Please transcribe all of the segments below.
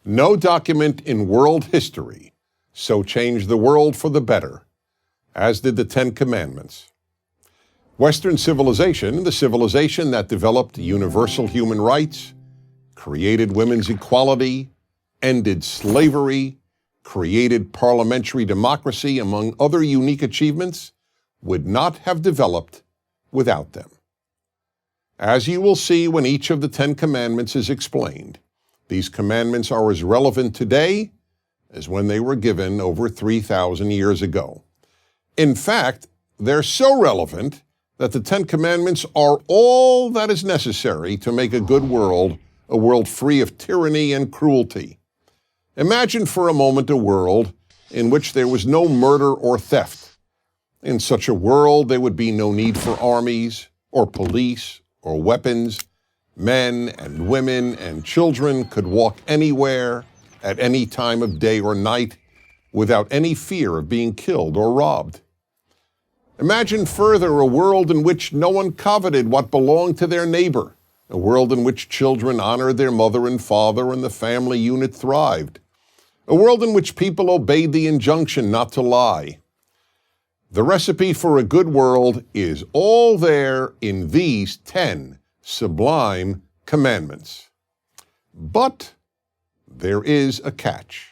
No document in world history so changed the world for the better as did the Ten Commandments. Western civilization, the civilization that developed universal human rights, created women's equality, ended slavery, created parliamentary democracy, among other unique achievements, would not have developed without them. As you will see when each of the Ten Commandments is explained, these commandments are as relevant today as when they were given over 3,000 years ago. In fact, they're so relevant that the Ten Commandments are all that is necessary to make a good world, a world free of tyranny and cruelty. Imagine for a moment a world in which there was no murder or theft. In such a world, there would be no need for armies or police or weapons. Men and women and children could walk anywhere at any time of day or night without any fear of being killed or robbed. Imagine further a world in which no one coveted what belonged to their neighbor, a world in which children honored their mother and father and the family unit thrived, a world in which people obeyed the injunction not to lie. The recipe for a good world is all there in these 10 sublime commandments. But there is a catch.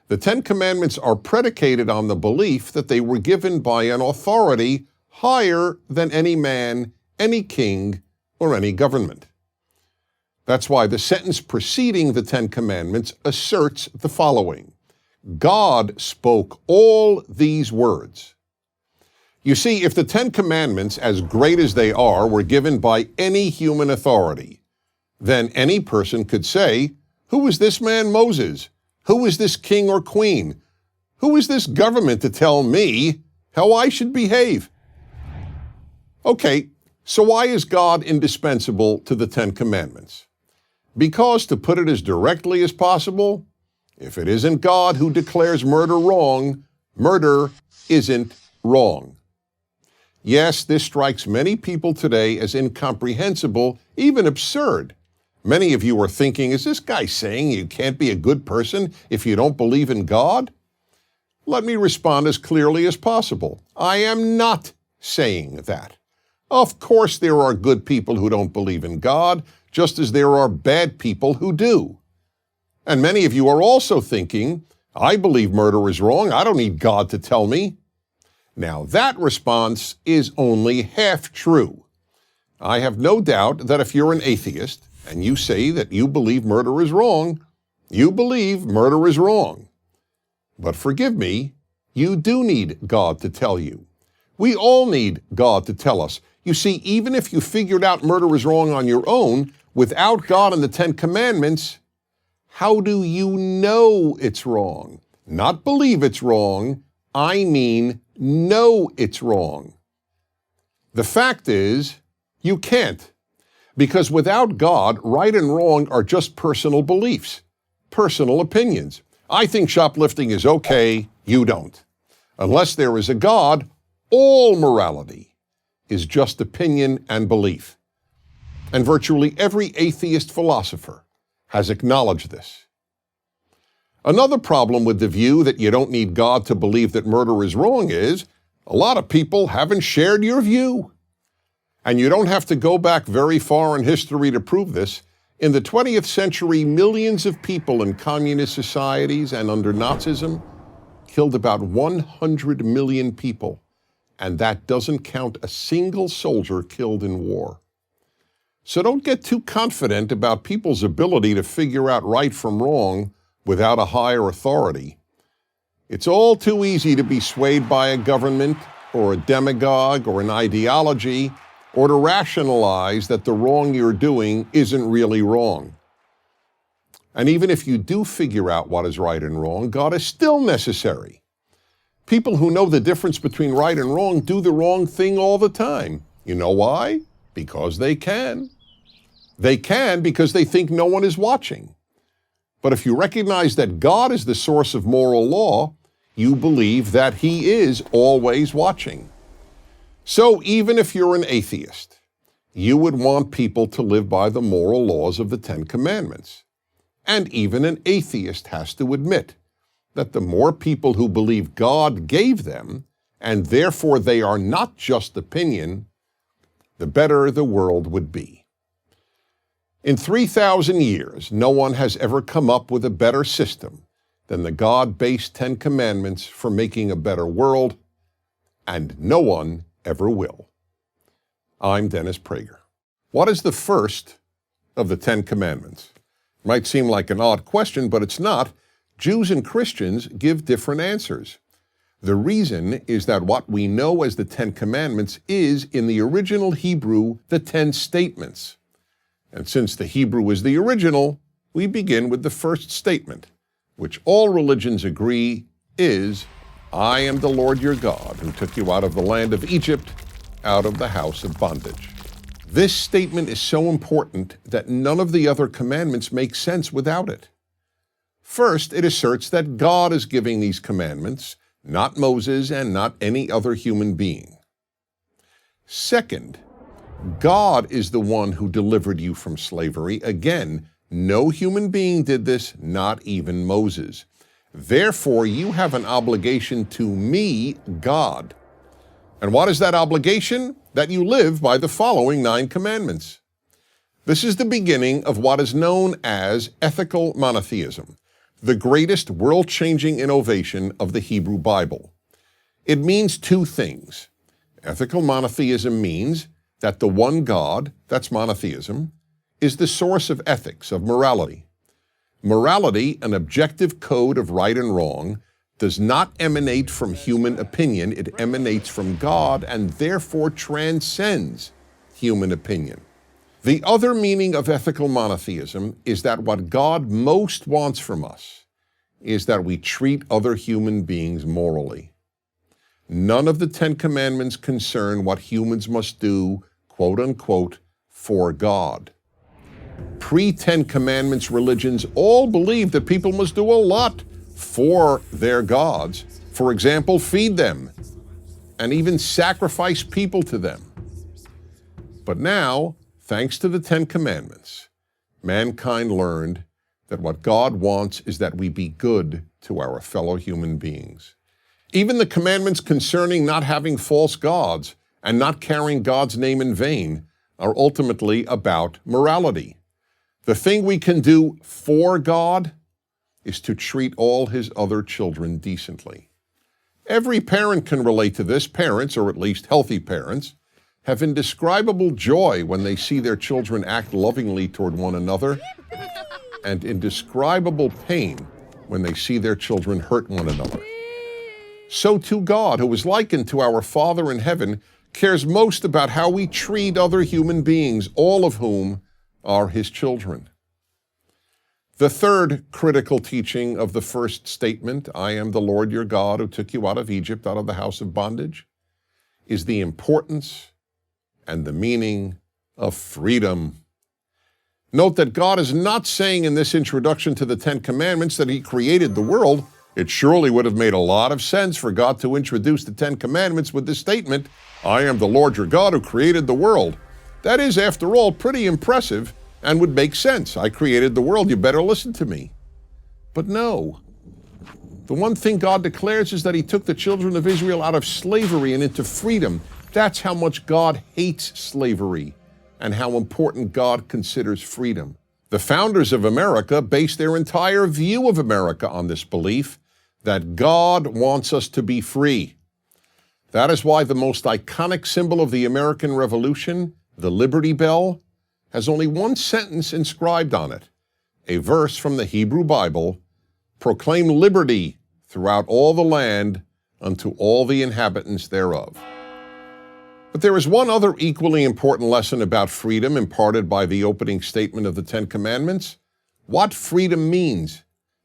The Ten Commandments are predicated on the belief that they were given by an authority higher than any man, any king, or any government. That's why the sentence preceding the Ten Commandments asserts the following: God spoke all these words. You see, if the Ten Commandments, as great as they are, were given by any human authority, then any person could say, "Who is this man Moses? Who is this king or queen? Who is this government to tell me how I should behave?" Okay, so why is God indispensable to the Ten Commandments? Because, to put it as directly as possible, if it isn't God who declares murder wrong, murder isn't wrong. Yes, this strikes many people today as incomprehensible, even absurd. Many of you are thinking, is this guy saying you can't be a good person if you don't believe in God? Let me respond as clearly as possible. I am not saying that. Of course there are good people who don't believe in God, just as there are bad people who do. And many of you are also thinking, I believe murder is wrong, I don't need God to tell me. Now that response is only half true. I have no doubt that if you're an atheist, and you say that you believe murder is wrong, you believe murder is wrong. But forgive me, you do need God to tell you. We all need God to tell us. You see, even if you figured out murder is wrong on your own, without God and the Ten Commandments, how do you know it's wrong? Not believe it's wrong, I mean know it's wrong. The fact is, you can't. Because without God, right and wrong are just personal beliefs, personal opinions. I think shoplifting is okay, you don't. Unless there is a God, all morality is just opinion and belief. And virtually every atheist philosopher has acknowledged this. Another problem with the view that you don't need God to believe that murder is wrong is a lot of people haven't shared your view. And you don't have to go back very far in history to prove this. In the 20th century, millions of people in communist societies and under Nazism killed about 100 million people. And that doesn't count a single soldier killed in war. So don't get too confident about people's ability to figure out right from wrong without a higher authority. It's all too easy to be swayed by a government or a demagogue or an ideology, or to rationalize that the wrong you're doing isn't really wrong. And even if you do figure out what is right and wrong, God is still necessary. People who know the difference between right and wrong do the wrong thing all the time. You know why? Because they can. They can because they think no one is watching. But if you recognize that God is the source of moral law, you believe that He is always watching. So even if you're an atheist, you would want people to live by the moral laws of the Ten Commandments. And even an atheist has to admit that the more people who believe God gave them, and therefore they are not just opinion, the better the world would be. In 3,000 years, no one has ever come up with a better system than the God-based 10 Commandments for making a better world, and no one ever will. I'm Dennis Prager. What is the first of the 10 Commandments? It might seem like an odd question, but it's not. Jews and Christians give different answers. The reason is that what we know as the 10 Commandments is, in the original Hebrew, the 10 statements. And since the Hebrew is the original, we begin with the first statement, which all religions agree is, I am the Lord your God, who took you out of the land of Egypt, out of the house of bondage. This statement is so important that none of the other commandments make sense without it. First, it asserts that God is giving these commandments, not Moses and not any other human being. Second, God is the one who delivered you from slavery. Again, no human being did this, not even Moses. Therefore, you have an obligation to me, God. And what is that obligation? That you live by the following 9 commandments. This is the beginning of what is known as ethical monotheism, the greatest world-changing innovation of the Hebrew Bible. It means 2 things. Ethical monotheism means that the one God, that's monotheism, is the source of ethics, of morality. Morality, an objective code of right and wrong, does not emanate from human opinion. It emanates from God and therefore transcends human opinion. The other meaning of ethical monotheism is that what God most wants from us is that we treat other human beings morally. None of the 10 Commandments concern what humans must do, quote unquote, for God. Pre-10 Commandments religions all believe that people must do a lot for their gods. For example, feed them and even sacrifice people to them. But now, thanks to the 10 Commandments, mankind learned that what God wants is that we be good to our fellow human beings. Even the commandments concerning not having false gods and not carrying God's name in vain are ultimately about morality. The thing we can do for God is to treat all his other children decently. Every parent can relate to this. Parents, or at least healthy parents, have indescribable joy when they see their children act lovingly toward one another, and indescribable pain when they see their children hurt one another. So too God, who is likened to our Father in heaven, cares most about how we treat other human beings, all of whom are his children. The third critical teaching of the first statement, I am the Lord your God who took you out of Egypt, out of the house of bondage, is the importance and the meaning of freedom. Note that God is not saying in this introduction to the 10 Commandments that he created the world. It surely would have made a lot of sense for God to introduce the 10 Commandments with this statement, I am the Lord your God who created the world. That is, after all, pretty impressive and would make sense. I created the world, you better listen to me. But no. The one thing God declares is that he took the children of Israel out of slavery and into freedom. That's how much God hates slavery and how important God considers freedom. The founders of America based their entire view of America on this belief that God wants us to be free. That is why the most iconic symbol of the American Revolution, the Liberty Bell, has only one sentence inscribed on it, a verse from the Hebrew Bible, proclaim liberty throughout all the land unto all the inhabitants thereof. But there is one other equally important lesson about freedom imparted by the opening statement of the 10 Commandments, what freedom means.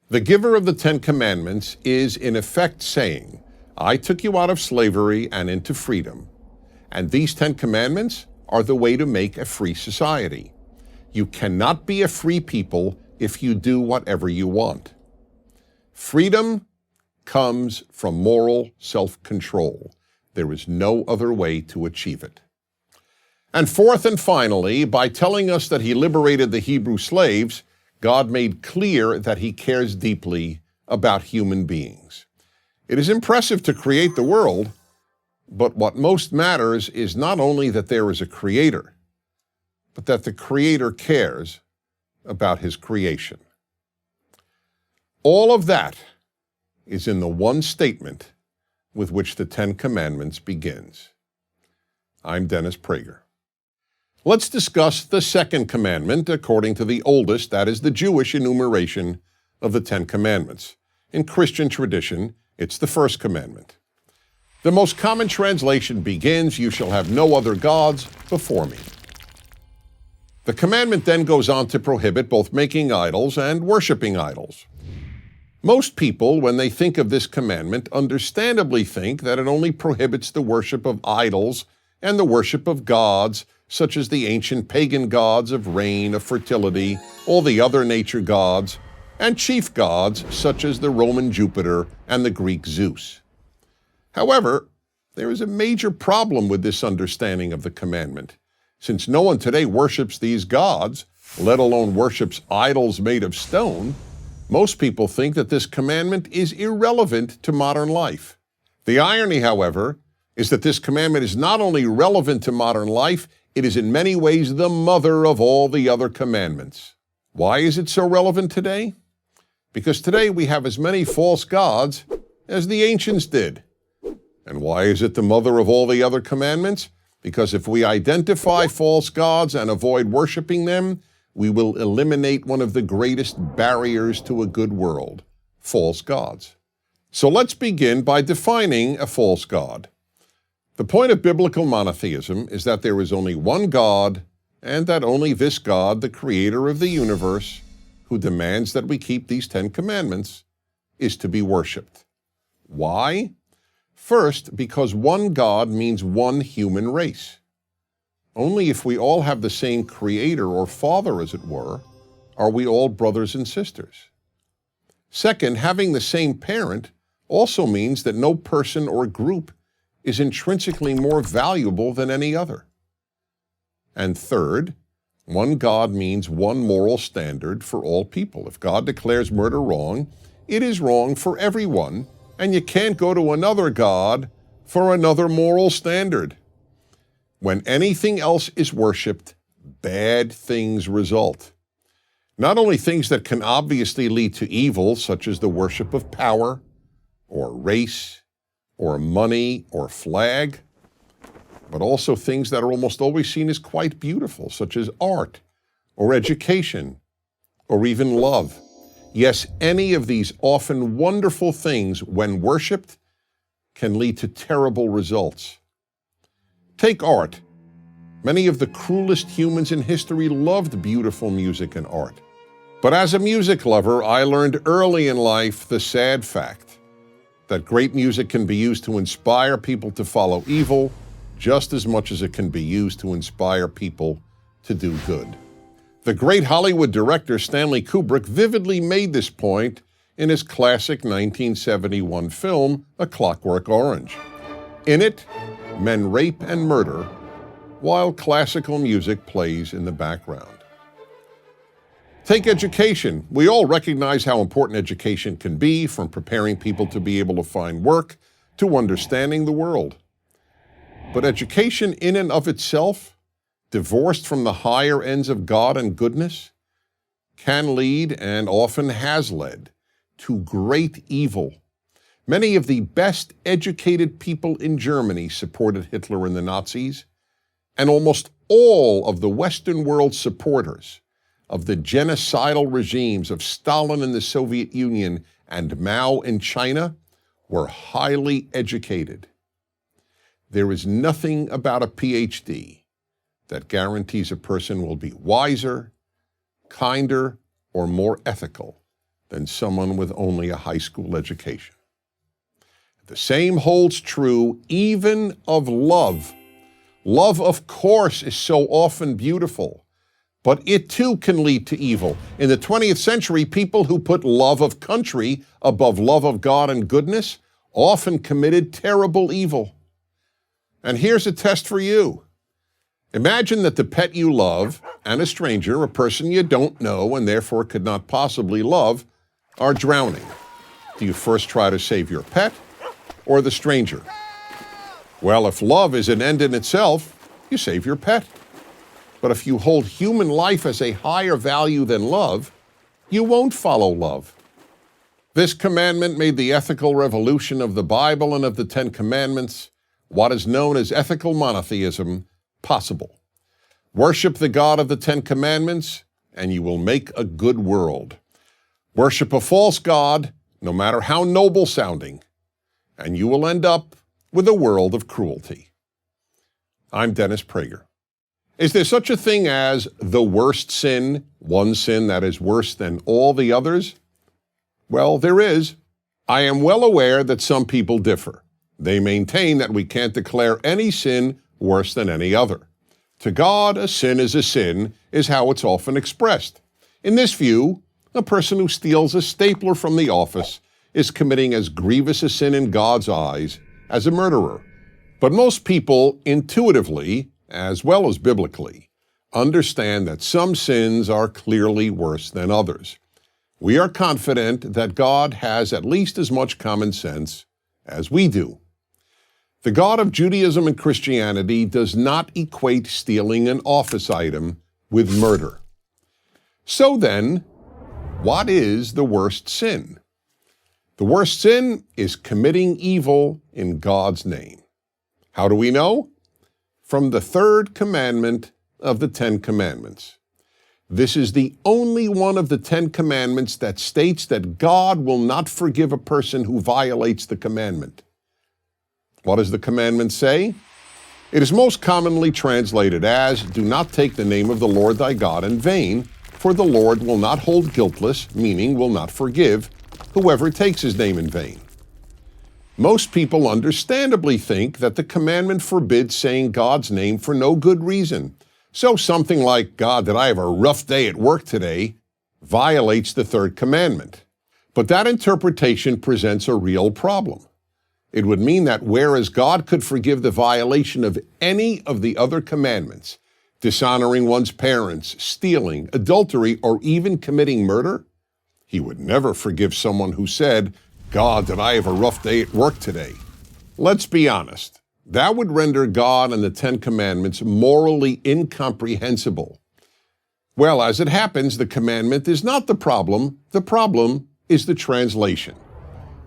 The giver of the 10 Commandments is in effect saying, I took you out of slavery and into freedom, and these 10 Commandments are the way to make a free society. You cannot be a free people if you do whatever you want. Freedom comes from moral self-control. There is no other way to achieve it. And fourth and finally, by telling us that he liberated the Hebrew slaves, God made clear that He cares deeply about human beings. It is impressive to create the world, but what most matters is not only that there is a Creator, but that the Creator cares about His creation. All of that is in the one statement with which the Ten Commandments begins. I'm Dennis Prager. Let's discuss the second commandment according to the oldest, that is the Jewish enumeration of the Ten Commandments. In Christian tradition, it's the first commandment. The most common translation begins, "You shall have no other gods before me." The commandment then goes on to prohibit both making idols and worshiping idols. Most people, when they think of this commandment, understandably think that it only prohibits the worship of idols and the worship of gods, such as the ancient pagan gods of rain, of fertility, all the other nature gods, and chief gods such as the Roman Jupiter and the Greek Zeus. However, there is a major problem with this understanding of the commandment. Since no one today worships these gods, let alone worships idols made of stone, most people think that this commandment is irrelevant to modern life. The irony, however, is that this commandment is not only relevant to modern life, it is in many ways the mother of all the other commandments. Why is it so relevant today? Because today we have as many false gods as the ancients did. And why is it the mother of all the other commandments? Because if we identify false gods and avoid worshiping them, we will eliminate one of the greatest barriers to a good world, false gods. So let's begin by defining a false god. The point of biblical monotheism is that there is only one God, and that only this God, the creator of the universe, who demands that we keep these 10 commandments, is to be worshipped. Why? First, because one God means one human race. Only if we all have the same creator or father, as it were, are we all brothers and sisters. Second, having the same parent also means that no person or group is intrinsically more valuable than any other. And third, one God means one moral standard for all people. If God declares murder wrong, it is wrong for everyone, and you can't go to another God for another moral standard. When anything else is worshipped, bad things result. Not only things that can obviously lead to evil, such as the worship of power, or race, or money, or flag, but also things that are almost always seen as quite beautiful, such as art, or education, or even love. Yes, any of these often wonderful things, when worshipped, can lead to terrible results. Take art. Many of the cruelest humans in history loved beautiful music and art. But as a music lover, I learned early in life the sad fact that great music can be used to inspire people to follow evil just as much as it can be used to inspire people to do good. The great Hollywood director Stanley Kubrick vividly made this point in his classic 1971 film, A Clockwork Orange. In it, men rape and murder while classical music plays in the background. Take education. We all recognize how important education can be, from preparing people to be able to find work to understanding the world. But education in and of itself, divorced from the higher ends of God and goodness, can lead, and often has led, to great evil. Many of the best educated people in Germany supported Hitler and the Nazis, and almost all of the Western world supporters of the genocidal regimes of Stalin in the Soviet Union and Mao in China were highly educated. There is nothing about a PhD that guarantees a person will be wiser, kinder, or more ethical than someone with only a high school education. The same holds true even of love. Love, of course, is so often beautiful, but it too can lead to evil. In the 20th century, people who put love of country above love of God and goodness often committed terrible evil. And here's a test for you. Imagine that the pet you love and a stranger, a person you don't know and therefore could not possibly love, are drowning. Do you first try to save your pet or the stranger? Well, if love is an end in itself, you save your pet. But if you hold human life as a higher value than love, you won't follow love. This commandment made the ethical revolution of the Bible and of the Ten Commandments, what is known as ethical monotheism, possible. Worship the God of the Ten Commandments, and you will make a good world. Worship a false god, no matter how noble sounding, and you will end up with a world of cruelty. I'm Dennis Prager. Is there such a thing as the worst sin, one sin that is worse than all the others? Well, there is. I am well aware that some people differ. They maintain that we can't declare any sin worse than any other. To God, a sin is how it's often expressed. In this view, a person who steals a stapler from the office is committing as grievous a sin in God's eyes as a murderer. But most people intuitively, as well as biblically, understand that some sins are clearly worse than others. We are confident that God has at least as much common sense as we do. The God of Judaism and Christianity does not equate stealing an office item with murder. So then, what is the worst sin? The worst sin is committing evil in God's name. How do we know? From the third commandment of the Ten Commandments. This is the only one of the Ten Commandments that states that God will not forgive a person who violates the commandment. What does the commandment say? It is most commonly translated as, "Do not take the name of the Lord thy God in vain, for the Lord will not hold guiltless," meaning will not forgive, "whoever takes his name in vain." Most people understandably think that the commandment forbids saying God's name for no good reason. So something like, "God, did I have a rough day at work today," violates the third commandment. But that interpretation presents a real problem. It would mean that whereas God could forgive the violation of any of the other commandments, dishonoring one's parents, stealing, adultery, or even committing murder, he would never forgive someone who said, "God, did I have a rough day at work today?" Let's be honest. That would render God and the Ten Commandments morally incomprehensible. Well, as it happens, the commandment is not the problem is the translation.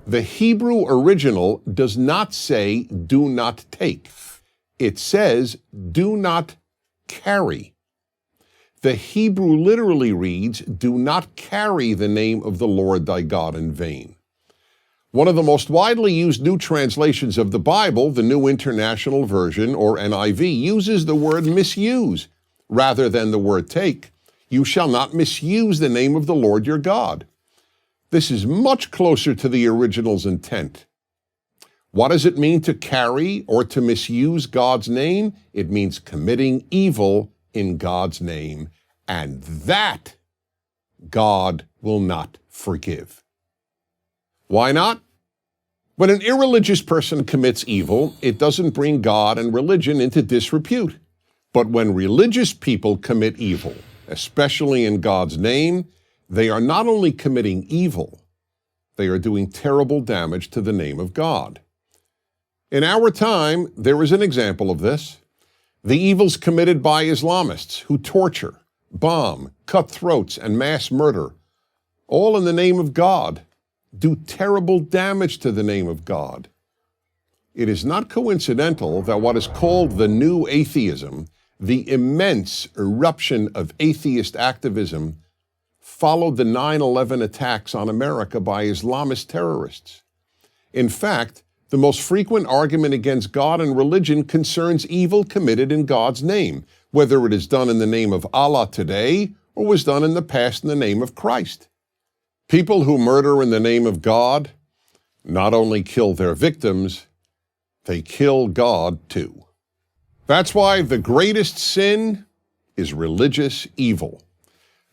The Hebrew original does not say, "do not take." It says, "do not carry." The Hebrew literally reads, "Do not carry the name of the Lord thy God in vain." One of the most widely used new translations of the Bible, the New International Version, or NIV, uses the word misuse rather than the word take. "You shall not misuse the name of the Lord your God." This is much closer to the original's intent. What does it mean to carry or to misuse God's name? It means committing evil in God's name, and that God will not forgive. Why not? When an irreligious person commits evil, it doesn't bring God and religion into disrepute. But when religious people commit evil, especially in God's name, they are not only committing evil, they are doing terrible damage to the name of God. In our time, there is an example of this. The evils committed by Islamists who torture, bomb, cut throats, and mass murder, all in the name of God, do terrible damage to the name of God. It is not coincidental that what is called the new atheism, the immense eruption of atheist activism, followed the 9/11 attacks on America by Islamist terrorists. In fact, the most frequent argument against God and religion concerns evil committed in God's name, whether it is done in the name of Allah today or was done in the past in the name of Christ. People who murder in the name of God not only kill their victims, they kill God too. That's why the greatest sin is religious evil.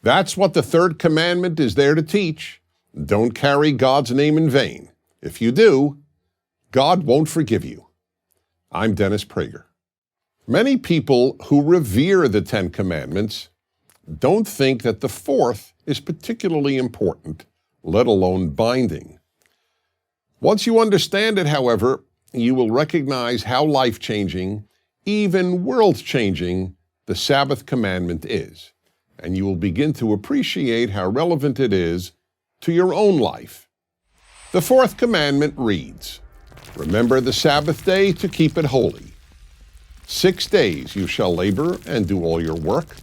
That's what the third commandment is there to teach. Don't carry God's name in vain. If you do, God won't forgive you. I'm Dennis Prager. Many people who revere the Ten Commandments don't think that the fourth is particularly important, let alone binding. Once you understand it, however, you will recognize how life-changing, even world-changing, the Sabbath commandment is, and you will begin to appreciate how relevant it is to your own life. The fourth commandment reads, "Remember the Sabbath day to keep it holy. 6 days you shall labor and do all your work,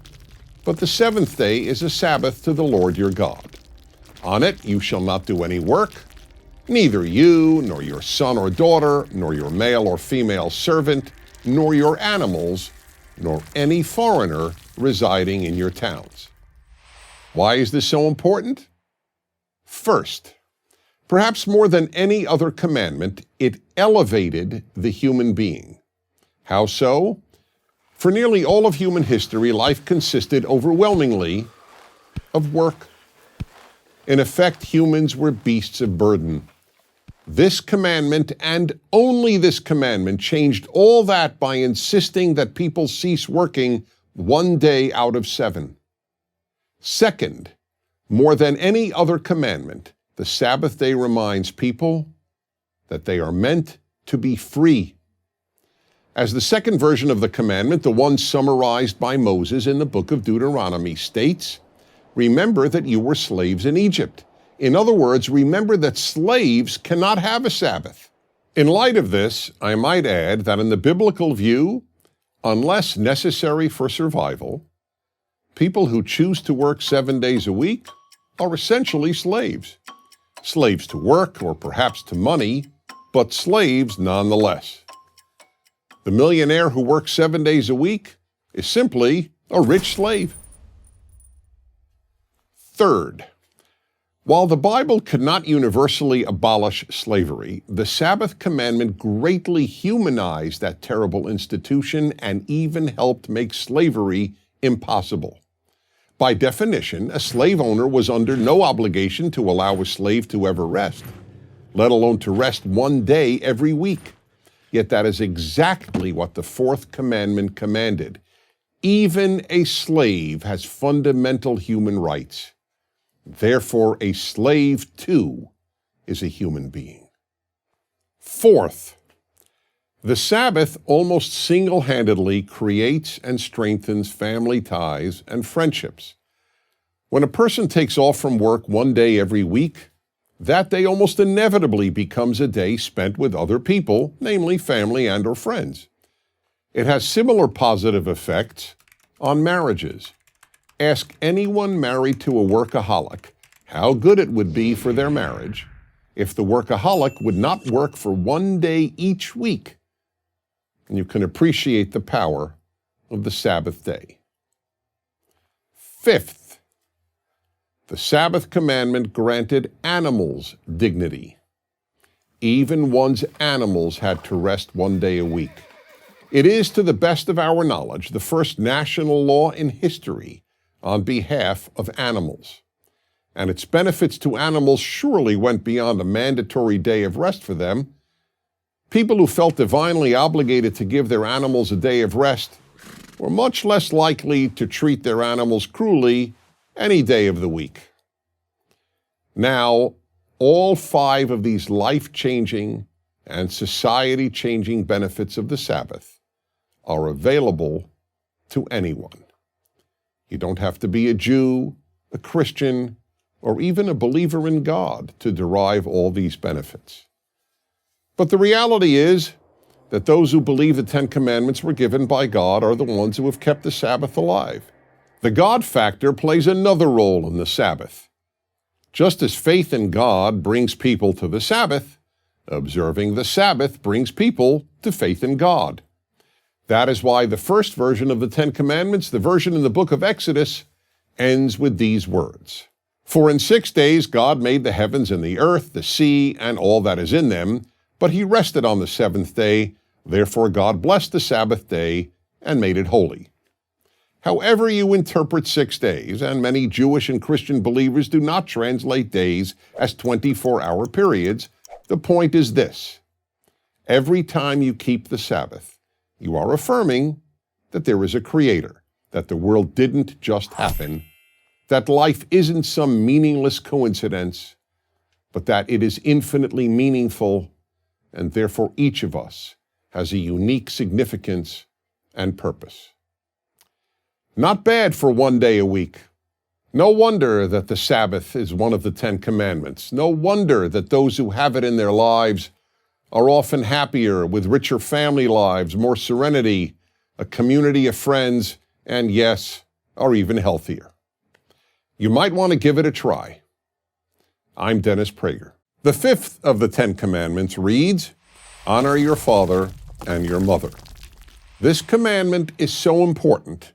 but the seventh day is a Sabbath to the Lord your God. On it you shall not do any work, neither you, nor your son or daughter, nor your male or female servant, nor your animals, nor any foreigner residing in your towns." Why is this so important? First, perhaps more than any other commandment, it elevated the human being. How so? For nearly all of human history, life consisted overwhelmingly of work. In effect, humans were beasts of burden. This commandment, and only this commandment, changed all that by insisting that people cease working 1 day out of 7. Second, more than any other commandment, the Sabbath day reminds people that they are meant to be free. As the second version of the commandment, the one summarized by Moses in the book of Deuteronomy, states, "Remember that you were slaves in Egypt." In other words, remember that slaves cannot have a Sabbath. In light of this, I might add that in the biblical view, unless necessary for survival, people who choose to work 7 days a week are essentially slaves. Slaves to work, or perhaps to money, but slaves nonetheless. The millionaire who works 7 days a week is simply a rich slave. Third, while the Bible could not universally abolish slavery, the Sabbath commandment greatly humanized that terrible institution and even helped make slavery impossible. By definition, a slave owner was under no obligation to allow a slave to ever rest, let alone to rest 1 day every week. Yet that is exactly what the fourth commandment commanded. Even a slave has fundamental human rights. Therefore, a slave, too, is a human being. Fourth, the Sabbath almost single-handedly creates and strengthens family ties and friendships. When a person takes off from work 1 day every week, that day almost inevitably becomes a day spent with other people, namely family and or friends. It has similar positive effects on marriages. Ask anyone married to a workaholic how good it would be for their marriage if the workaholic would not work for 1 day each week. And you can appreciate the power of the Sabbath day. Fifth, the Sabbath commandment granted animals dignity. Even one's animals had to rest 1 day a week. It is, to the best of our knowledge, the first national law in history on behalf of animals. And its benefits to animals surely went beyond a mandatory day of rest for them. People who felt divinely obligated to give their animals a day of rest were much less likely to treat their animals cruelly any day of the week. Now, all 5 of these life-changing and society-changing benefits of the Sabbath are available to anyone. You don't have to be a Jew, a Christian, or even a believer in God to derive all these benefits. But the reality is that those who believe the 10 Commandments were given by God are the ones who have kept the Sabbath alive. The God factor plays another role in the Sabbath. Just as faith in God brings people to the Sabbath, observing the Sabbath brings people to faith in God. That is why the first version of the 10 Commandments, the version in the book of Exodus, ends with these words. "For in 6 days God made the heavens and the earth, the sea, and all that is in them, but he rested on the 7th day. Therefore God blessed the Sabbath day and made it holy." However you interpret 6 days, and many Jewish and Christian believers do not translate days as 24-hour periods, the point is this. Every time you keep the Sabbath, you are affirming that there is a creator, that the world didn't just happen, that life isn't some meaningless coincidence, but that it is infinitely meaningful, and therefore each of us has a unique significance and purpose. Not bad for one day a week. No wonder that the Sabbath is one of the 10 commandments. No wonder that those who have it in their lives are often happier, with richer family lives, more serenity, a community of friends, and yes, are even healthier. You might want to give it a try. I'm Dennis Prager. The 5th of the 10 commandments reads, "Honor your father and your mother." This commandment is so important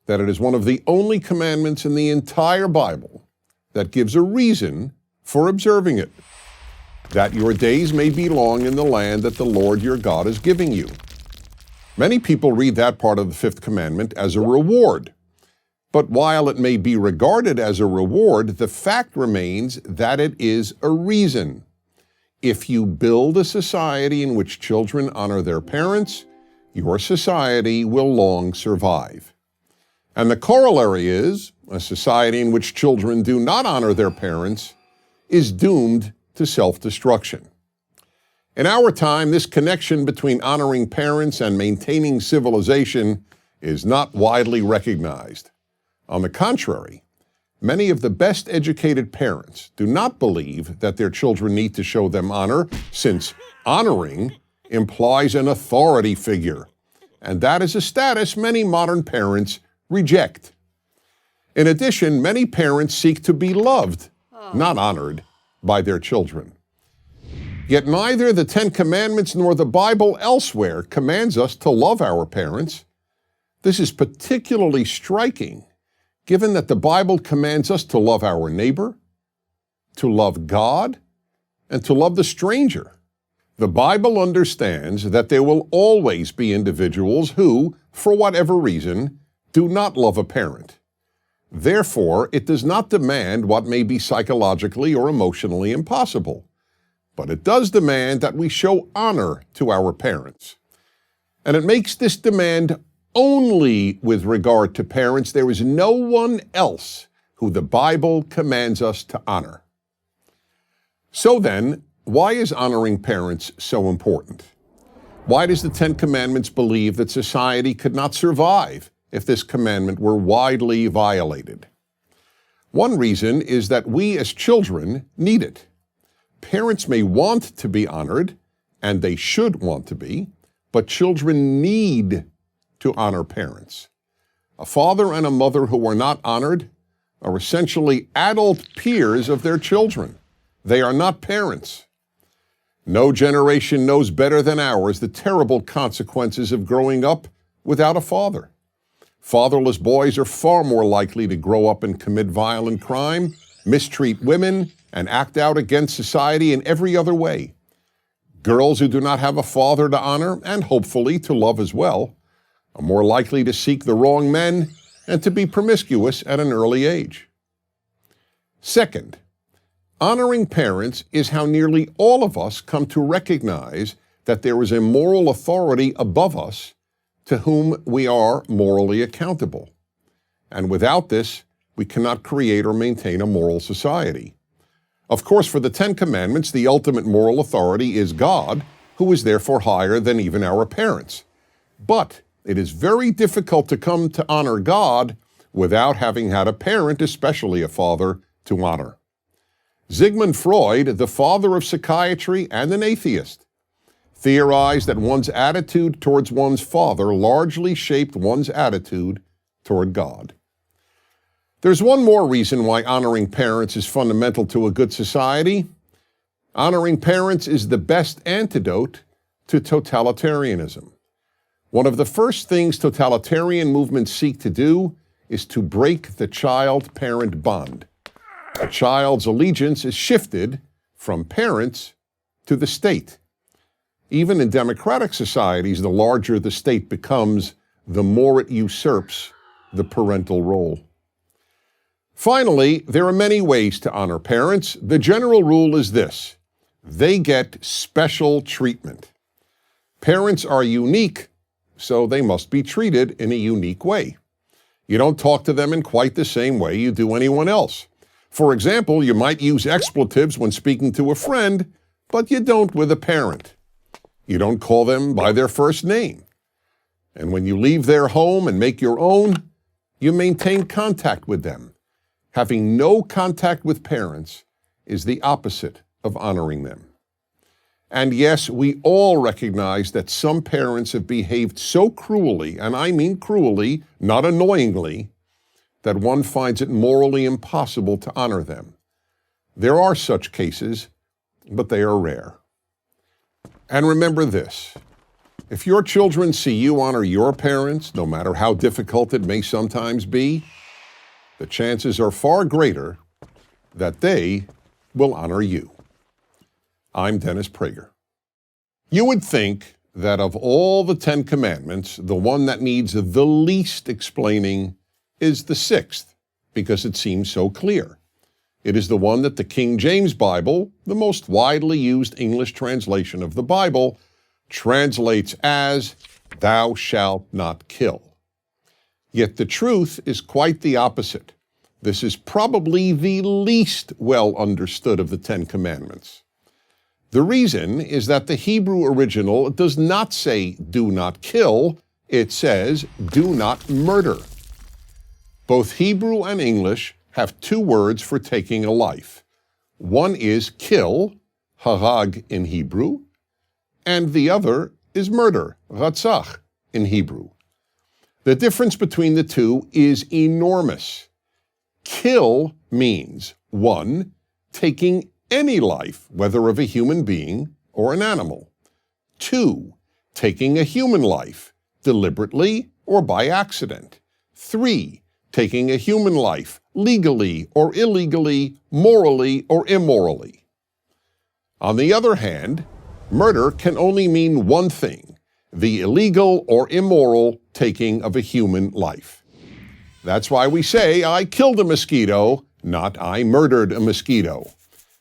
that it is one of the only commandments in the entire Bible that gives a reason for observing it, that your days may be long in the land that the Lord your God is giving you. Many people read that part of the 5th commandment as a reward. But while it may be regarded as a reward, the fact remains that it is a reason. If you build a society in which children honor their parents, your society will long survive. And the corollary is, a society in which children do not honor their parents is doomed to self-destruction. In our time, this connection between honoring parents and maintaining civilization is not widely recognized. On the contrary, many of the best educated parents do not believe that their children need to show them honor, since honoring implies an authority figure, and that is a status many modern parents reject. In addition, many parents seek to be loved, not honored, by their children. Yet neither the 10 Commandments nor the Bible elsewhere commands us to love our parents. This is particularly striking, given that the Bible commands us to love our neighbor, to love God, and to love the stranger. The Bible understands that there will always be individuals who, for whatever reason, do not love a parent. Therefore, it does not demand what may be psychologically or emotionally impossible, but it does demand that we show honor to our parents. And it makes this demand only with regard to parents. There is no one else who the Bible commands us to honor. So then, why is honoring parents so important? Why does the 10 Commandments believe that society could not survive if this commandment were widely violated? One reason is that we as children need it. Parents may want to be honored, and they should want to be, but children need to honor parents. A father and a mother who are not honored are essentially adult peers of their children. They are not parents. No generation knows better than ours the terrible consequences of growing up without a father. Fatherless boys are far more likely to grow up and commit violent crime, mistreat women, and act out against society in every other way. Girls who do not have a father to honor, and hopefully to love as well, are more likely to seek the wrong men and to be promiscuous at an early age. Second, honoring parents is how nearly all of us come to recognize that there is a moral authority above us to whom we are morally accountable. And without this, we cannot create or maintain a moral society. Of course, for the 10 Commandments, the ultimate moral authority is God, who is therefore higher than even our parents. But it is very difficult to come to honor God without having had a parent, especially a father, to honor. Sigmund Freud, the father of psychiatry and an atheist, theorized that one's attitude towards one's father largely shaped one's attitude toward God. There's one more reason why honoring parents is fundamental to a good society. Honoring parents is the best antidote to totalitarianism. One of the first things totalitarian movements seek to do is to break the child-parent bond. A child's allegiance is shifted from parents to the state. Even in democratic societies, the larger the state becomes, the more it usurps the parental role. Finally, there are many ways to honor parents. The general rule is this: they get special treatment. Parents are unique, so they must be treated in a unique way. You don't talk to them in quite the same way you do anyone else. For example, you might use expletives when speaking to a friend, but you don't with a parent. You don't call them by their first name. And when you leave their home and make your own, you maintain contact with them. Having no contact with parents is the opposite of honoring them. And yes, we all recognize that some parents have behaved so cruelly, and I mean cruelly, not annoyingly, that one finds it morally impossible to honor them. There are such cases, but they are rare. And remember this, if your children see you honor your parents, no matter how difficult it may sometimes be, the chances are far greater that they will honor you. I'm Dennis Prager. You would think that of all the 10 commandments, the one that needs the least explaining is the 6th, because it seems so clear. It is the one that the King James Bible, the most widely used English translation of the Bible, translates as, "Thou shalt not kill." Yet the truth is quite the opposite. This is probably the least well understood of the 10 commandments. The reason is that the Hebrew original does not say, "do not kill," it says, "do not murder." Both Hebrew and English have 2 words for taking a life. One is kill, harag in Hebrew, and the other is murder, ratzach in Hebrew. The difference between the two is enormous. Kill means, 1, taking any life, whether of a human being or an animal. 2, taking a human life, deliberately or by accident. 3, taking a human life, legally or illegally, morally or immorally. On the other hand, murder can only mean one thing, the illegal or immoral taking of a human life. That's why we say, "I killed a mosquito," not "I murdered a mosquito."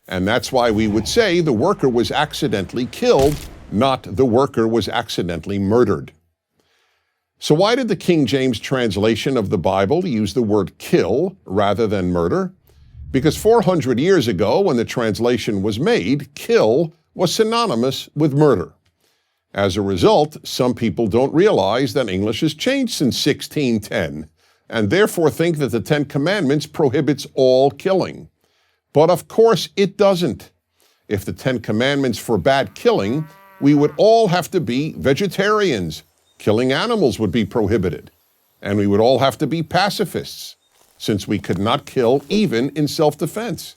And that's why we would say the worker was accidentally killed, not the worker was accidentally murdered. So why did the King James translation of the Bible use the word kill rather than murder? Because 400 years ago, when the translation was made, kill was synonymous with murder. As a result, some people don't realize that English has changed since 1610, and therefore think that the 10 Commandments prohibits all killing. But of course it doesn't. If the 10 Commandments forbade killing, we would all have to be vegetarians. Killing animals would be prohibited. And we would all have to be pacifists, since we could not kill even in self-defense.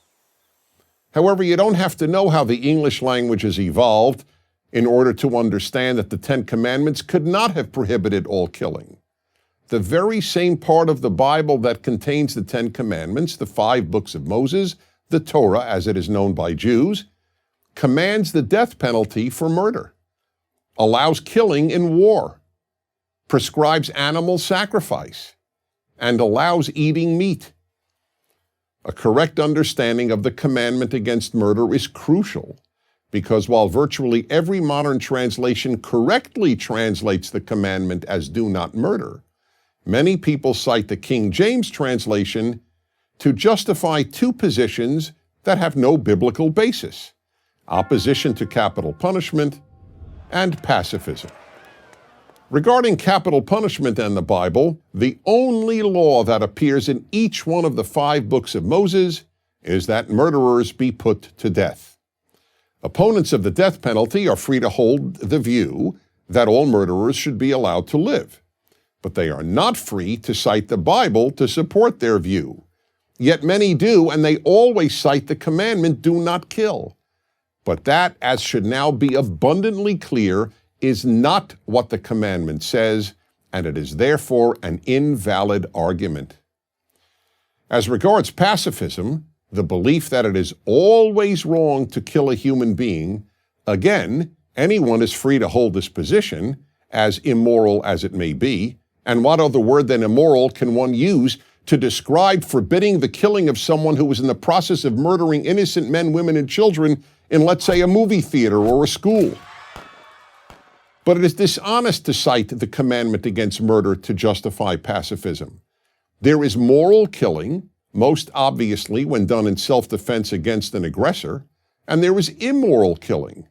However, you don't have to know how the English language has evolved in order to understand that the 10 Commandments could not have prohibited all killing. The very same part of the Bible that contains the 10 Commandments, the 5 books of Moses, the Torah as it is known by Jews, commands the death penalty for murder, allows killing in war, prescribes animal sacrifice, and allows eating meat. A correct understanding of the commandment against murder is crucial, because while virtually every modern translation correctly translates the commandment as "do not murder," many people cite the King James translation to justify 2 positions that have no biblical basis: opposition to capital punishment and pacifism. Regarding capital punishment and the Bible, the only law that appears in each one of the 5 books of Moses is that murderers be put to death. Opponents of the death penalty are free to hold the view that all murderers should be allowed to live, but they are not free to cite the Bible to support their view. Yet many do, and they always cite the commandment, "do not kill." But that, as should now be abundantly clear, is not what the commandment says, and it is therefore an invalid argument. As regards pacifism, the belief that it is always wrong to kill a human being, again, anyone is free to hold this position, as immoral as it may be, and what other word than immoral can one use to describe forbidding the killing of someone who was in the process of murdering innocent men, women, and children in, let's say, a movie theater or a school? But it is dishonest to cite the commandment against murder to justify pacifism. There is moral killing, most obviously when done in self-defense against an aggressor, and there is immoral killing.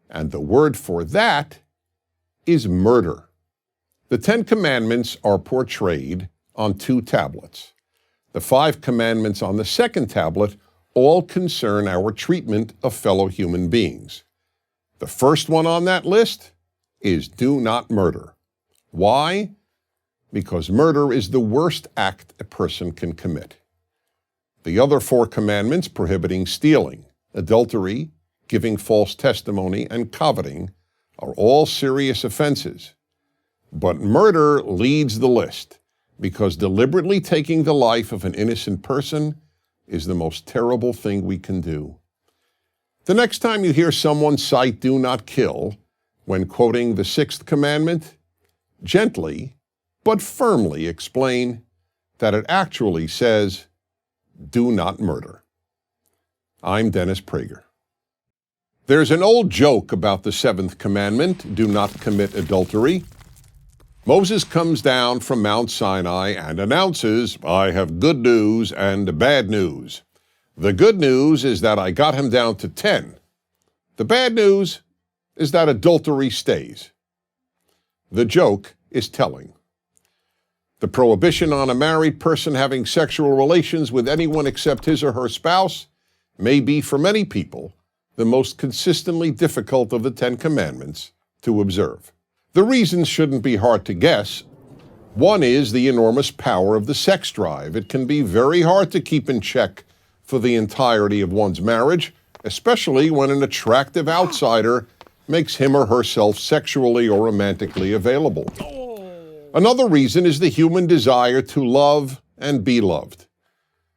And the word for that is murder. The 10 Commandments are portrayed on 2 tablets. The 5 commandments on the second tablet all concern our treatment of fellow human beings. The first one on that list is do not murder. Why? Because murder is the worst act a person can commit. The other 4 commandments prohibiting stealing, adultery, giving false testimony, and coveting are all serious offenses. But murder leads the list because deliberately taking the life of an innocent person is the most terrible thing we can do. The next time you hear someone cite do not kill when quoting the 6th commandment, gently but firmly explain that it actually says do not murder. I'm Dennis Prager. There's an old joke about the 7th commandment, do not commit adultery. Moses comes down from Mount Sinai and announces, I have good news and bad news. The good news is that I got him down to 10. The bad news is that adultery stays. The joke is telling. The prohibition on a married person having sexual relations with anyone except his or her spouse may be, for many people, the most consistently difficult of the 10 Commandments to observe. The reasons shouldn't be hard to guess. One is the enormous power of the sex drive. It can be very hard to keep in check for the entirety of one's marriage, especially when an attractive outsider makes him or herself sexually or romantically available. Another reason is the human desire to love and be loved.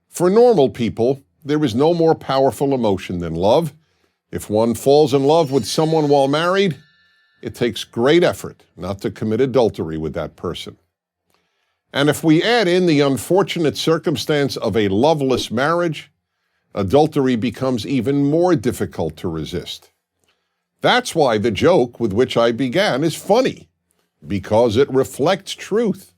For normal people, there is no more powerful emotion than love. If one falls in love with someone while married, it takes great effort not to commit adultery with that person. And if we add in the unfortunate circumstance of a loveless marriage, adultery becomes even more difficult to resist. That's why the joke with which I began is funny, because it reflects truth.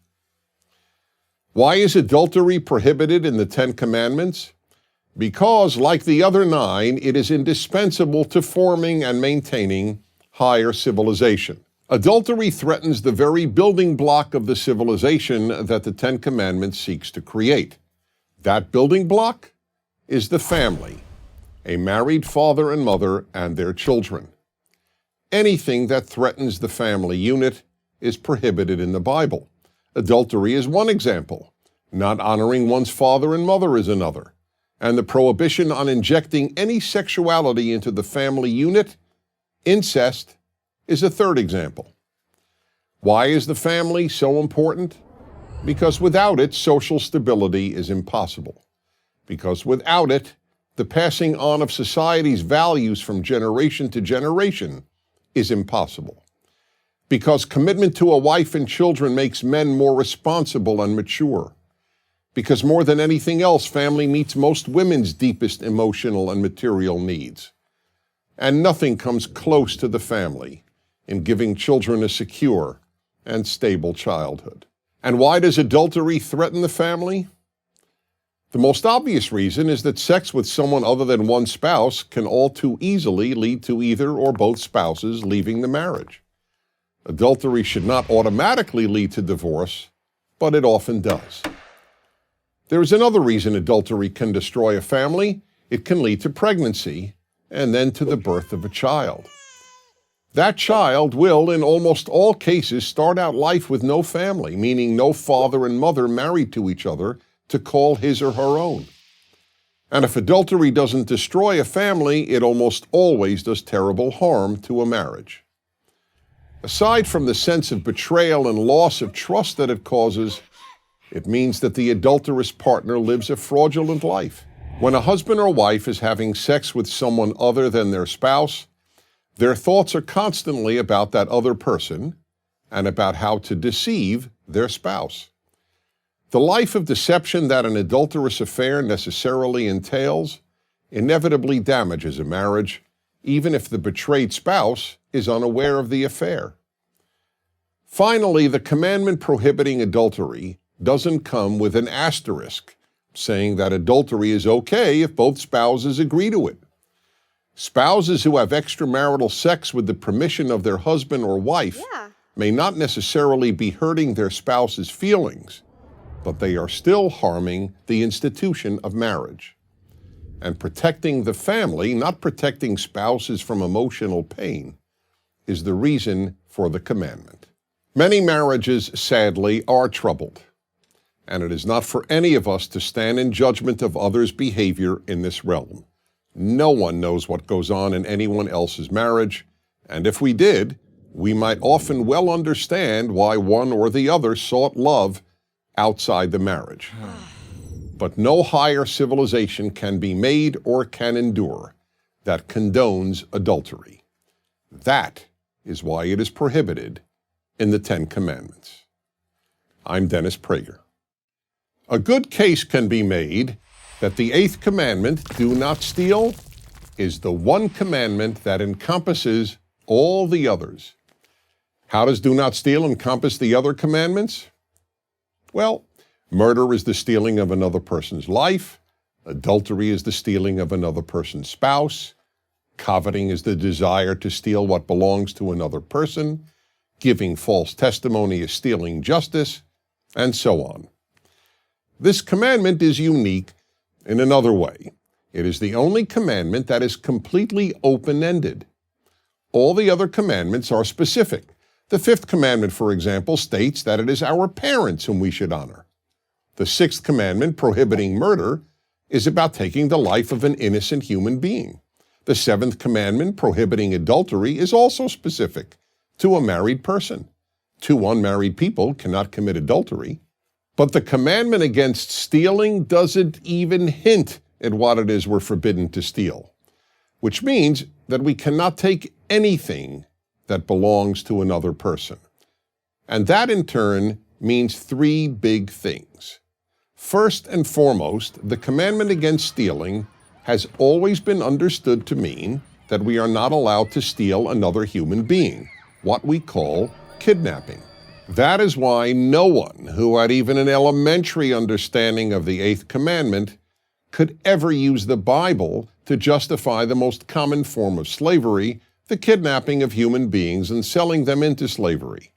Why is adultery prohibited in the 10 Commandments? Because, like the other 9, it is indispensable to forming and maintaining higher civilization. Adultery threatens the very building block of the civilization that the 10 Commandments seeks to create. That building block is the family, a married father and mother and their children. Anything that threatens the family unit is prohibited in the Bible. Adultery is one example. Not honoring one's father and mother is another. And the prohibition on injecting any sexuality into the family unit, incest, is a third example. Why is the family so important? Because without it, social stability is impossible. Because without it, the passing on of society's values from generation to generation is impossible. Because commitment to a wife and children makes men more responsible and mature. Because more than anything else, family meets most women's deepest emotional and material needs. And nothing comes close to the family in giving children a secure and stable childhood. And why does adultery threaten the family? The most obvious reason is that sex with someone other than one spouse can all too easily lead to either or both spouses leaving the marriage. Adultery should not automatically lead to divorce, but it often does. There is another reason adultery can destroy a family. It can lead to pregnancy and then to the birth of a child. That child will, in almost all cases, start out life with no family, meaning no father and mother married to each other to call his or her own. And if adultery doesn't destroy a family, it almost always does terrible harm to a marriage. Aside from the sense of betrayal and loss of trust that it causes, it means that the adulterous partner lives a fraudulent life. When a husband or wife is having sex with someone other than their spouse, their thoughts are constantly about that other person and about how to deceive their spouse. The life of deception that an adulterous affair necessarily entails inevitably damages a marriage, even if the betrayed spouse is unaware of the affair. Finally, the commandment prohibiting adultery doesn't come with an asterisk saying that adultery is okay if both spouses agree to it. Spouses who have extramarital sex with the permission of their husband or wife may not necessarily be hurting their spouse's feelings, but they are still harming the institution of marriage. And protecting the family, not protecting spouses from emotional pain, is the reason for the commandment. Many marriages, sadly, are troubled, and it is not for any of us to stand in judgment of others' behavior in this realm. No one knows what goes on in anyone else's marriage, and if we did, we might often well understand why one or the other sought love outside the marriage. But no higher civilization can be made or can endure that condones adultery. That is why it is prohibited in the Ten Commandments. I'm Dennis Prager. A good case can be made that the eighth commandment, do not steal, is the one commandment that encompasses all the others. How does do not steal encompass the other commandments? Well, murder is the stealing of another person's life. Adultery is the stealing of another person's spouse. Coveting is the desire to steal what belongs to another person. Giving false testimony is stealing justice, and so on. This commandment is unique in another way. It is the only commandment that is completely open-ended. All the other commandments are specific. The fifth commandment, for example, states that it is our parents whom we should honor. The sixth commandment, prohibiting murder, is about taking the life of an innocent human being. The seventh commandment, prohibiting adultery, is also specific to a married person. Two unmarried people cannot commit adultery. But the commandment against stealing doesn't even hint at what it is we're forbidden to steal, which means that we cannot take anything that belongs to another person. And that in turn means three big things. First and foremost, the commandment against stealing has always been understood to mean that we are not allowed to steal another human being, what we call kidnapping. That is why no one who had even an elementary understanding of the eighth commandment could ever use the Bible to justify the most common form of slavery, the kidnapping of human beings and selling them into slavery.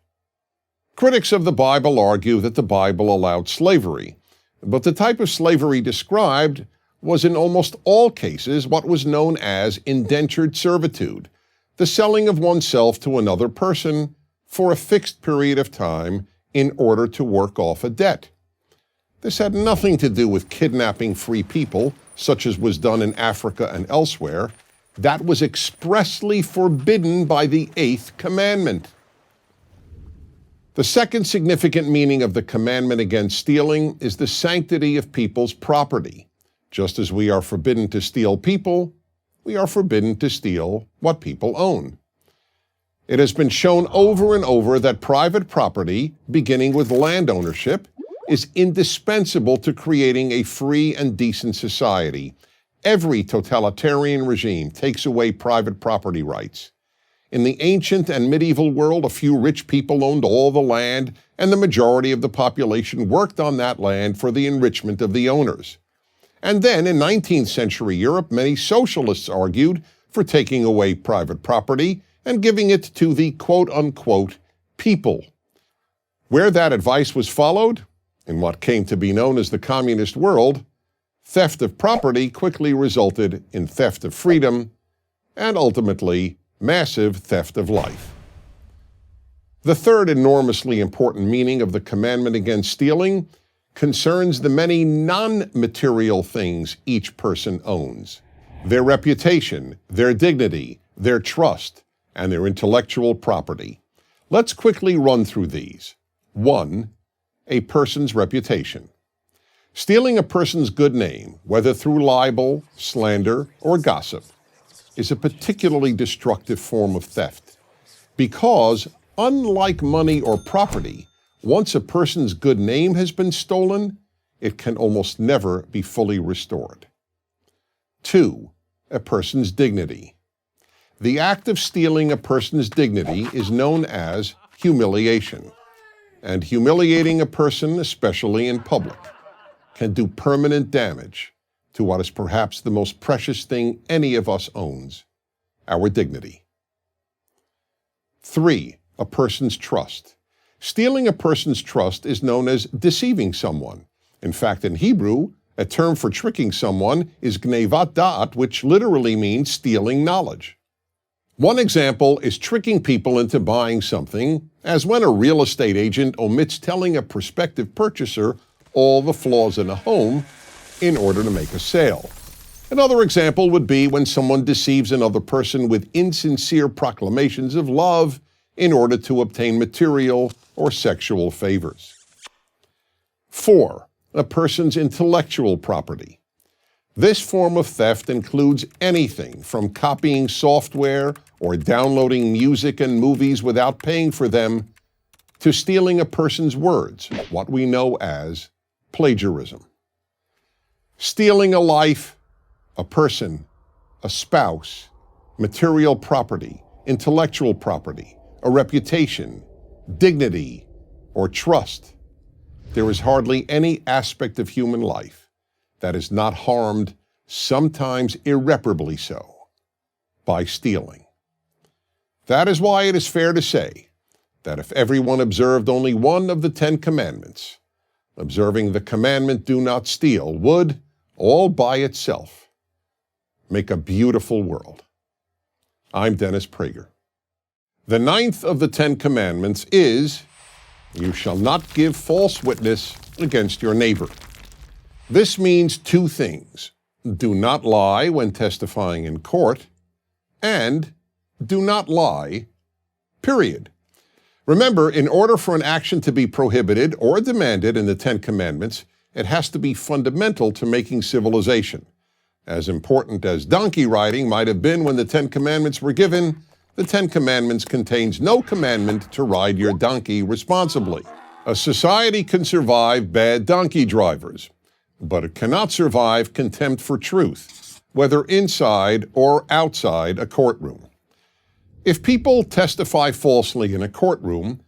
Critics of the Bible argue that the Bible allowed slavery, but the type of slavery described was in almost all cases what was known as indentured servitude, the selling of oneself to another person for a fixed period of time in order to work off a debt. This had nothing to do with kidnapping free people, such as was done in Africa and elsewhere. That was expressly forbidden by the eighth commandment. The second significant meaning of the commandment against stealing is the sanctity of people's property. Just as we are forbidden to steal people, we are forbidden to steal what people own. It has been shown over and over that private property, beginning with land ownership, is indispensable to creating a free and decent society. Every totalitarian regime takes away private property rights. In the ancient and medieval world, a few rich people owned all the land, and the majority of the population worked on that land for the enrichment of the owners. And then in 19th century Europe, many socialists argued for taking away private property and giving it to the quote-unquote people. Where that advice was followed, in what came to be known as the communist world, theft of property quickly resulted in theft of freedom and ultimately massive theft of life. The third enormously important meaning of the commandment against stealing concerns the many non-material things each person owns: their reputation, their dignity, their trust, and their intellectual property. Let's quickly run through these. 1. A person's reputation. Stealing a person's good name, whether through libel, slander, or gossip, is a particularly destructive form of theft because, unlike money or property, once a person's good name has been stolen, it can almost never be fully restored. 2. A person's dignity. The act of stealing a person's dignity is known as humiliation. And humiliating a person, especially in public, can do permanent damage to what is perhaps the most precious thing any of us owns, our dignity. 3. A person's trust. Stealing a person's trust is known as deceiving someone. In fact, in Hebrew, a term for tricking someone is gnevat da'at, which literally means stealing knowledge. One example is tricking people into buying something, as when a real estate agent omits telling a prospective purchaser all the flaws in a home in order to make a sale. Another example would be when someone deceives another person with insincere proclamations of love in order to obtain material or sexual favors. 4. A person's intellectual property. This form of theft includes anything from copying software or downloading music and movies without paying for them to stealing a person's words, what we know as plagiarism. Stealing a life, a person, a spouse, material property, intellectual property, a reputation, dignity, or trust. There is hardly any aspect of human life that is not harmed, sometimes irreparably so, by stealing. That is why it is fair to say that if everyone observed only one of the 10 commandments, observing the commandment, do not steal, would, all by itself, make a beautiful world. I'm Dennis Prager. The 9th of the 10 commandments is, you shall not give false witness against your neighbor. This means 2 things. Do not lie when testifying in court, and do not lie, period. Remember, in order for an action to be prohibited or demanded in the 10 commandments, it has to be fundamental to making civilization. As important as donkey riding might have been when the 10 commandments were given, the 10 commandments contains no commandment to ride your donkey responsibly. A society can survive bad donkey drivers, but it cannot survive contempt for truth, whether inside or outside a courtroom. If people testify falsely in a courtroom,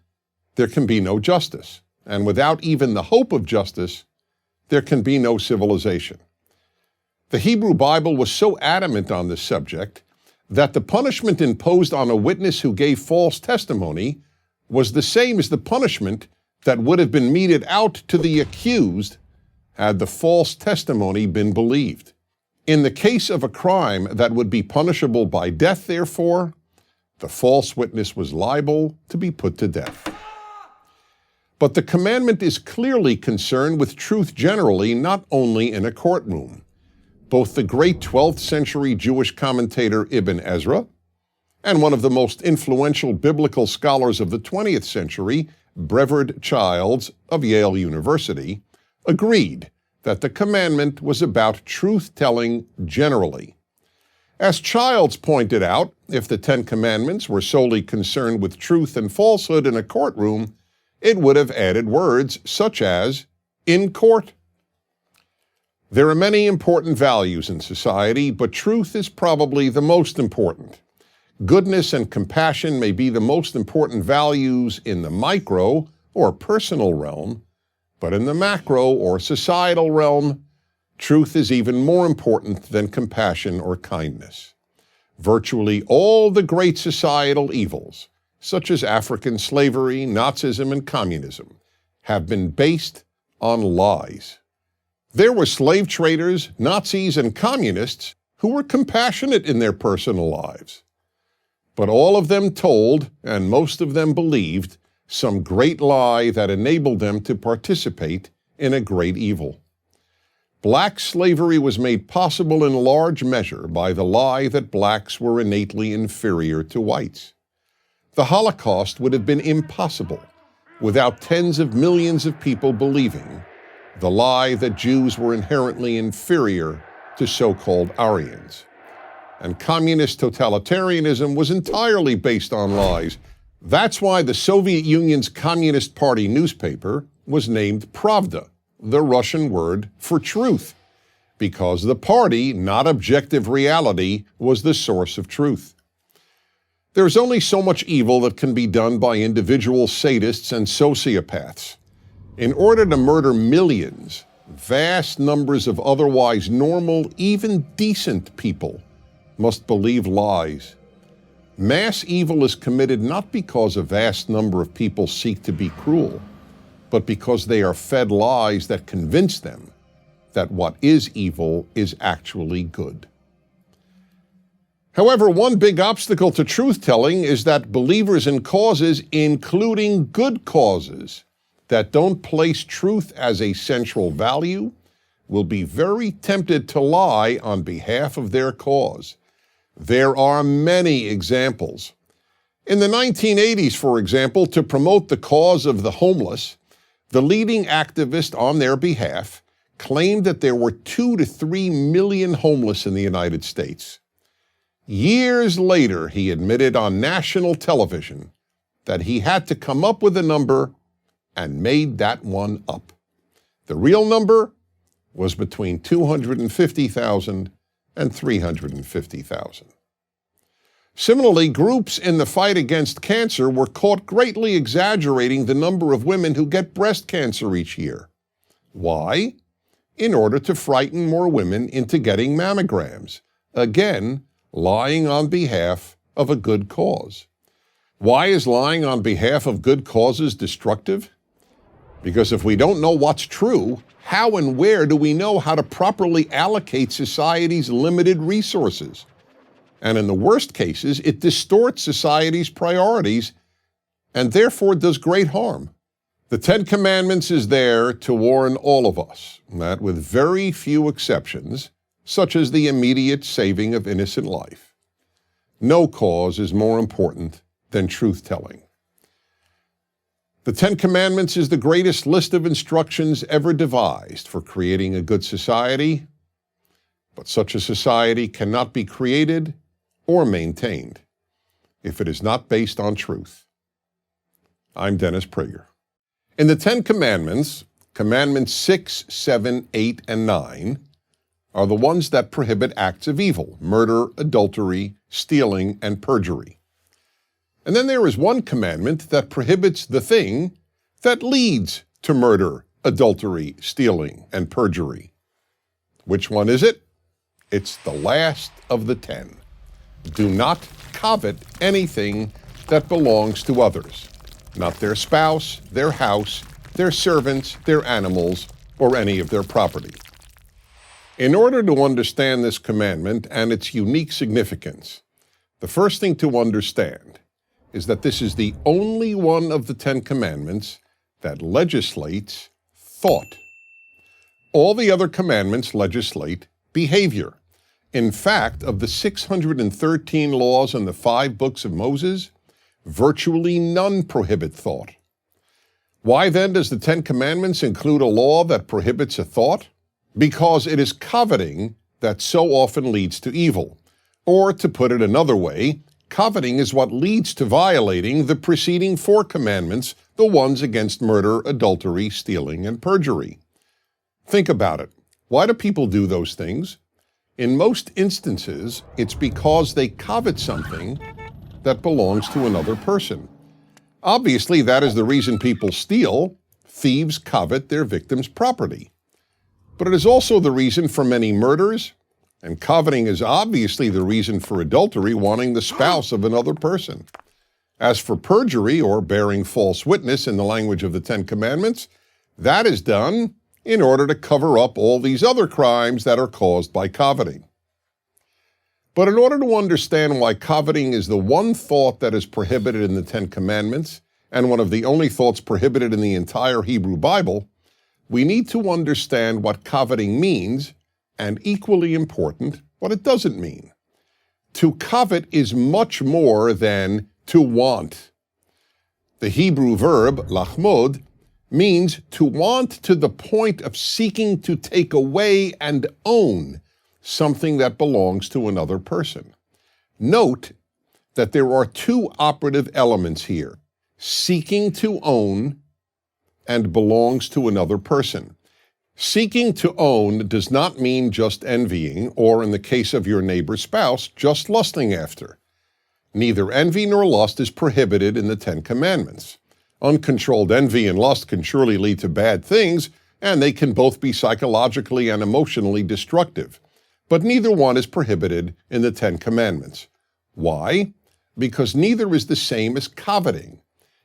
there can be no justice, and without even the hope of justice, there can be no civilization. The Hebrew Bible was so adamant on this subject that the punishment imposed on a witness who gave false testimony was the same as the punishment that would have been meted out to the accused had the false testimony been believed. In the case of a crime that would be punishable by death, therefore, the false witness was liable to be put to death. But the commandment is clearly concerned with truth generally, not only in a courtroom. Both the great 12th century Jewish commentator Ibn Ezra and one of the most influential biblical scholars of the 20th century, Brevard Childs of Yale University, agreed that the commandment was about truth-telling generally. As Childs pointed out, if the 10 commandments were solely concerned with truth and falsehood in a courtroom, it would have added words such as in court. There are many important values in society, but truth is probably the most important. Goodness and compassion may be the most important values in the micro or personal realm, but in the macro or societal realm, truth is even more important than compassion or kindness. Virtually all the great societal evils, such as African slavery, Nazism, and communism, have been based on lies. There were slave traders, Nazis, and communists who were compassionate in their personal lives. But all of them told, and most of them believed, some great lie that enabled them to participate in a great evil. Black slavery was made possible in large measure by the lie that blacks were innately inferior to whites. The Holocaust would have been impossible without tens of millions of people believing the lie that Jews were inherently inferior to so-called Aryans. And communist totalitarianism was entirely based on lies. That's why the Soviet Union's Communist Party newspaper was named Pravda, the Russian word for truth, because the party, not objective reality, was the source of truth. There's only so much evil that can be done by individual sadists and sociopaths. In order to murder millions, vast numbers of otherwise normal, even decent people must believe lies. Mass evil is committed not because a vast number of people seek to be cruel, but because they are fed lies that convince them that what is evil is actually good. However, one big obstacle to truth-telling is that believers in causes, including good causes, that don't place truth as a central value, will be very tempted to lie on behalf of their cause. There are many examples. In the 1980s, for example, to promote the cause of the homeless, the leading activist on their behalf claimed that there were 2 to 3 million homeless in the United States. Years later, he admitted on national television that he had to come up with a number and made that one up. The real number was between 250,000 and 350,000. Similarly, groups in the fight against cancer were caught greatly exaggerating the number of women who get breast cancer each year. Why? In order to frighten more women into getting mammograms. Again, lying on behalf of a good cause. Why is lying on behalf of good causes destructive? Because if we don't know what's true, how and where do we know how to properly allocate society's limited resources? And in the worst cases, it distorts society's priorities and therefore does great harm. The Ten Commandments is there to warn all of us that with very few exceptions, such as the immediate saving of innocent life, no cause is more important than truth-telling. The Ten Commandments is the greatest list of instructions ever devised for creating a good society, but such a society cannot be created or maintained if it is not based on truth. I'm Dennis Prager. In the Ten Commandments, Commandments 6, 7, 8, and 9 are the ones that prohibit acts of evil: murder, adultery, stealing, and perjury. And then there is one commandment that prohibits the thing that leads to murder, adultery, stealing, and perjury. Which one is it? It's the last of the 10. Do not covet anything that belongs to others, not their spouse, their house, their servants, their animals, or any of their property. In order to understand this commandment and its unique significance, the first thing to understand is that this is the only one of the Ten Commandments that legislates thought. All the other commandments legislate behavior. In fact, of the 613 laws in the 5 books of Moses, virtually none prohibit thought. Why then does the Ten Commandments include a law that prohibits a thought? Because it is coveting that so often leads to evil. Or to put it another way, coveting is what leads to violating the preceding 4 commandments, the ones against murder, adultery, stealing, and perjury. Think about it. Why do people do those things? In most instances, it's because they covet something that belongs to another person. Obviously, that is the reason people steal. Thieves covet their victims' property. But it is also the reason for many murders, and coveting is obviously the reason for adultery, wanting the spouse of another person. As for perjury, or bearing false witness in the language of the Ten Commandments, that is done in order to cover up all these other crimes that are caused by coveting. But in order to understand why coveting is the one thought that is prohibited in the Ten Commandments, and one of the only thoughts prohibited in the entire Hebrew Bible, we need to understand what coveting means, and equally important, what it doesn't mean. To covet is much more than to want. The Hebrew verb, lachmod, means to want to the point of seeking to take away and own something that belongs to another person. Note that there are 2 operative elements here: seeking to own and belongs to another person. Seeking to own does not mean just envying, or in the case of your neighbor's spouse, just lusting after. Neither envy nor lust is prohibited in the Ten Commandments. Uncontrolled envy and lust can surely lead to bad things, and they can both be psychologically and emotionally destructive. But neither one is prohibited in the Ten Commandments. Why? Because neither is the same as coveting.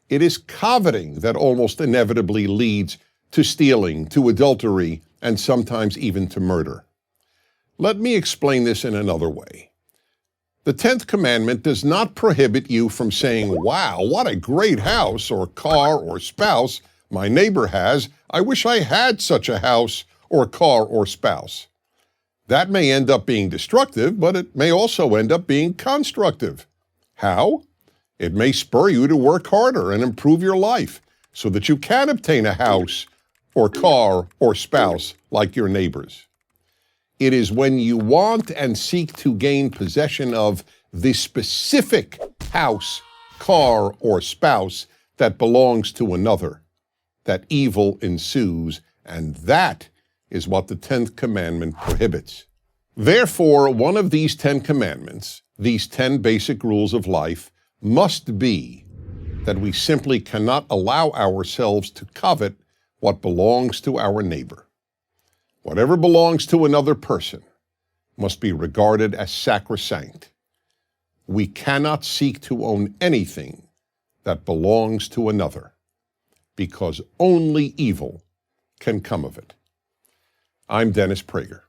It is coveting that almost inevitably leads to stealing, to adultery, and sometimes even to murder. Let me explain this in another way. The 10th commandment does not prohibit you from saying, "Wow, what a great house or car or spouse my neighbor has. I wish I had such a house or car or spouse." That may end up being destructive, but it may also end up being constructive. How? It may spur you to work harder and improve your life so that you can obtain a house or car or spouse like your neighbors. It is when you want and seek to gain possession of the specific house, car, or spouse that belongs to another that evil ensues, and that is what the 10th commandment prohibits. Therefore, one of these 10 commandments, these 10 basic rules of life, must be that we simply cannot allow ourselves to covet what belongs to our neighbor. Whatever belongs to another person must be regarded as sacrosanct. We cannot seek to own anything that belongs to another, because only evil can come of it. I'm Dennis Prager.